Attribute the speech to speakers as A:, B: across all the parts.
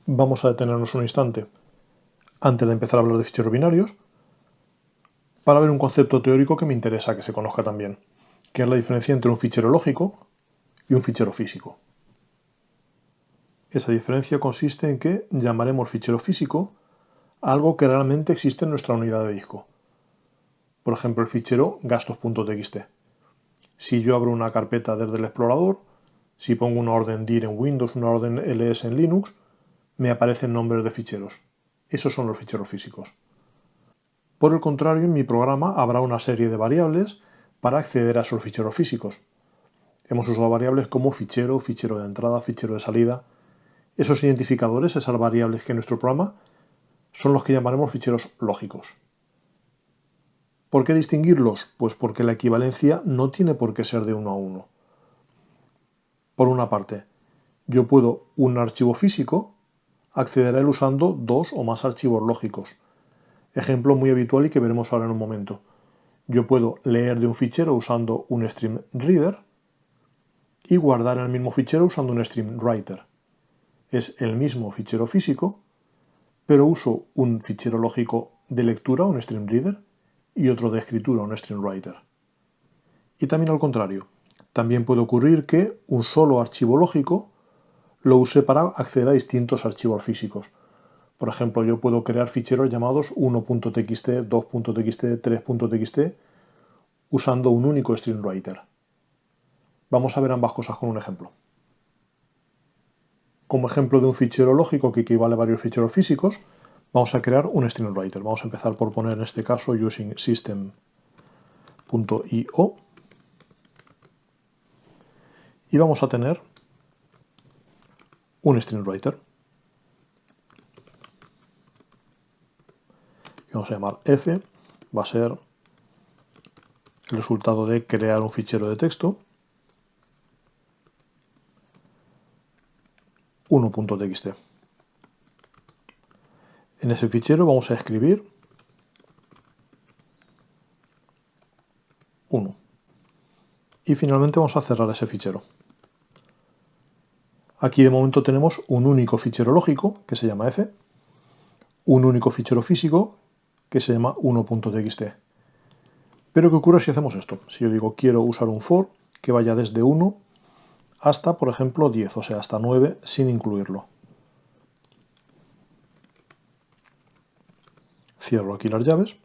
A: Vamos a detenernos un instante antes de empezar a hablar de ficheros binarios para ver un concepto teórico que me interesa que se conozca también, que es la diferencia entre un fichero lógico y un fichero físico. Esa diferencia consiste en que llamaremos fichero físico a algo que realmente existe en nuestra unidad de disco. Por ejemplo, el fichero gastos.txt. Si yo abro una carpeta desde el explorador, si pongo una orden dir en Windows, una orden ls en Linux, me aparecen nombres de ficheros. Esos son los ficheros físicos. Por el contrario, en mi programa habrá una serie de variables para acceder a esos ficheros físicos. Hemos usado variables como fichero, fichero de entrada, fichero de salida. Esos identificadores, esas variables que en nuestro programa, son los que llamaremos ficheros lógicos. ¿Por qué distinguirlos? Pues porque la equivalencia no tiene por qué ser de uno a uno. Por una parte, yo puedo un archivo físico acceder a él usando dos o más archivos lógicos. Ejemplo muy habitual y que veremos ahora en un momento. Yo puedo leer de un fichero usando un stream reader y guardar en el mismo fichero usando un stream writer. Es el mismo fichero físico, pero uso un fichero lógico de lectura, un stream reader, y otro de escritura, un stream writer. Y también al contrario, también puede ocurrir que un solo archivo lógico lo use para acceder a distintos archivos físicos. Por ejemplo, yo puedo crear ficheros llamados 1.txt, 2.txt, 3.txt usando un único stream writer. Vamos a ver ambas cosas con un ejemplo. Como ejemplo de un fichero lógico que equivale a varios ficheros físicos, vamos a crear un stream writer. Vamos a empezar por poner en este caso using system.io y vamos a tener un stream writer. Y vamos a llamar f, va a ser el resultado de crear un fichero de texto 1.txt. En ese fichero vamos a escribir 1. Y finalmente vamos a cerrar ese fichero. Aquí de momento tenemos un único fichero lógico que se llama f, un único fichero físico que se llama 1.txt. Pero ¿qué ocurre si hacemos esto? Si yo digo quiero usar un for que vaya desde 1 hasta, por ejemplo, 10, o sea, hasta 9 sin incluirlo. Cierro aquí las llaves,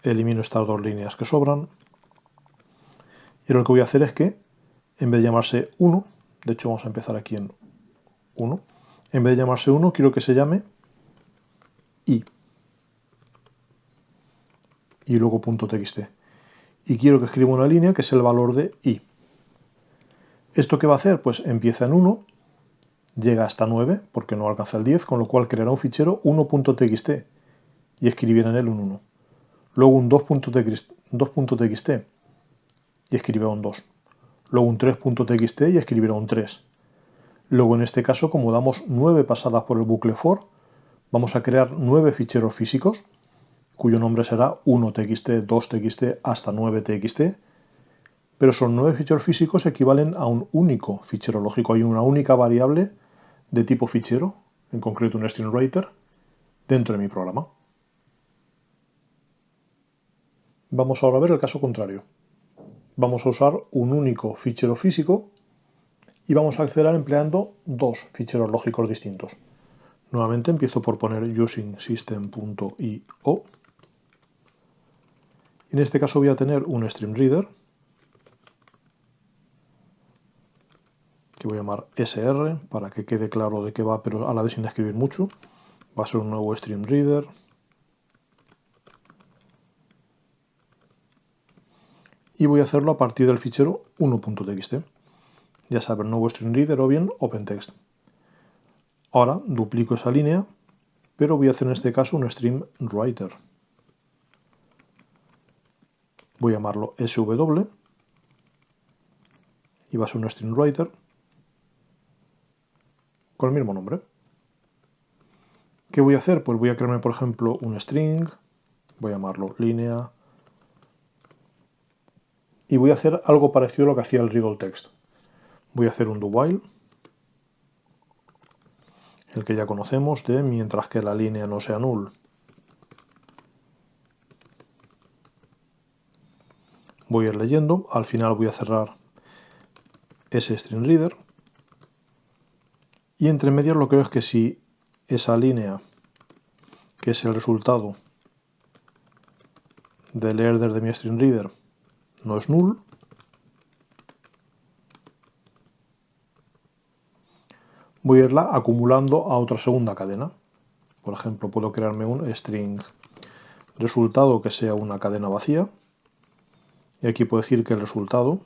A: elimino estas dos líneas que sobran, y lo que voy a hacer es que, en vez de llamarse 1, de hecho vamos a empezar aquí en 1, en vez de llamarse 1 quiero que se llame i, y luego .txt. Y quiero que escriba una línea que es el valor de i. ¿Esto qué va a hacer? Pues empieza en 1, llega hasta 9, porque no alcanza el 10, con lo cual creará un fichero 1.txt y escribirá en él un 1. Luego un 2.txt y escribirá un 2. Luego un 3.txt y escribirá un 3. Luego en este caso, como damos 9 pasadas por el bucle for, vamos a crear 9 ficheros físicos, cuyo nombre será 1txt, 2txt, hasta 9txt, pero son 9 ficheros físicos equivalen a un único fichero lógico. Hay una única variable de tipo fichero, en concreto un stream writer, dentro de mi programa. Vamos ahora a ver el caso contrario. Vamos a usar un único fichero físico y vamos a acceder empleando dos ficheros lógicos distintos. Nuevamente empiezo por poner using system.io. En este caso voy a tener un stream reader que voy a llamar sr para que quede claro de qué va, pero a la vez sin escribir mucho. Va a ser un nuevo stream reader. Y voy a hacerlo a partir del fichero 1.txt. Ya saben, nuevo stream reader o bien OpenText. Ahora duplico esa línea, pero voy a hacer en este caso un stream writer. Voy a llamarlo sw y va a ser un stream writer con el mismo nombre. ¿Qué voy a hacer? Pues voy a crearme, por ejemplo, un string, voy a llamarlo línea, y voy a hacer algo parecido a lo que hacía el readText. Voy a hacer un do while, el que ya conocemos de mientras que la línea no sea null. Voy a ir leyendo, al final voy a cerrar ese string reader y entre medias lo que veo es que si esa línea, que es el resultado del header de mi string reader, no es null, voy a irla acumulando a otra segunda cadena. Por ejemplo, puedo crearme un string resultado que sea una cadena vacía. Y aquí puedo decir que el resultado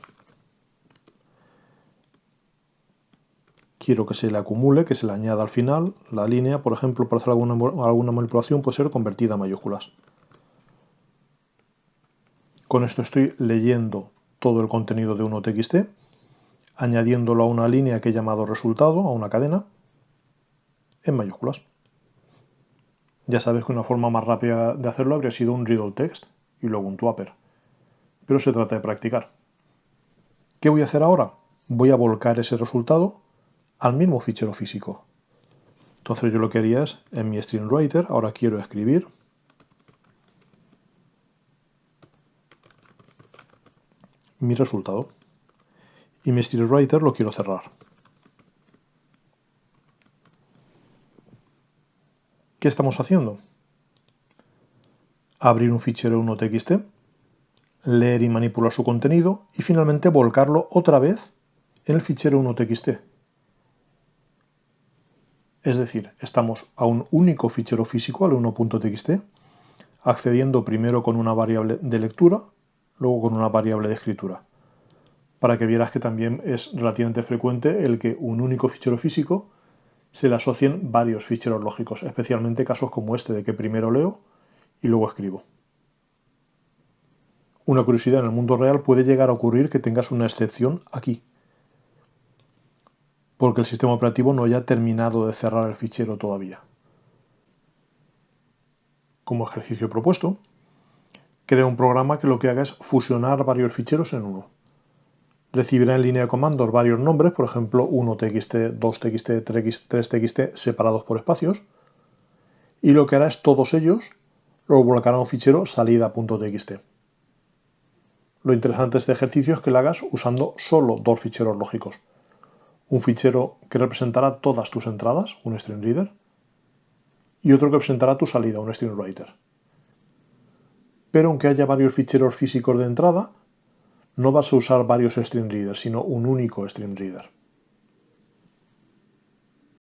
A: quiero que se le acumule, que se le añada al final. La línea, por ejemplo, para hacer alguna manipulación puede ser convertida a mayúsculas. Con esto estoy leyendo todo el contenido de un txt, añadiéndolo a una línea que he llamado resultado, a una cadena, en mayúsculas. Ya sabes que una forma más rápida de hacerlo habría sido un readle text y luego un twapper. Pero se trata de practicar. ¿Qué voy a hacer ahora? Voy a volcar ese resultado al mismo fichero físico. Entonces yo lo que haría es, en mi string writer, ahora quiero escribir mi resultado. Y mi string writer lo quiero cerrar. ¿Qué estamos haciendo? Abrir un fichero 1.txt, leer y manipular su contenido y finalmente volcarlo otra vez en el fichero 1.txt. Es decir, estamos a un único fichero físico, al 1.txt, accediendo primero con una variable de lectura, luego con una variable de escritura. Para que vieras que también es relativamente frecuente el que un único fichero físico se le asocien varios ficheros lógicos, especialmente casos como este de que primero leo y luego escribo. Una curiosidad, en el mundo real puede llegar a ocurrir que tengas una excepción aquí, porque el sistema operativo no haya terminado de cerrar el fichero todavía. Como ejercicio propuesto, crea un programa que lo que haga es fusionar varios ficheros en uno. Recibirá en línea de comandos varios nombres, por ejemplo 1txt, 2txt, 3txt separados por espacios, y lo que hará es todos ellos los volcará a un fichero salida.txt. Lo interesante de este ejercicio es que lo hagas usando solo dos ficheros lógicos. Un fichero que representará todas tus entradas, un string reader, y otro que representará tu salida, un string writer. Pero aunque haya varios ficheros físicos de entrada, no vas a usar varios string readers, sino un único string reader.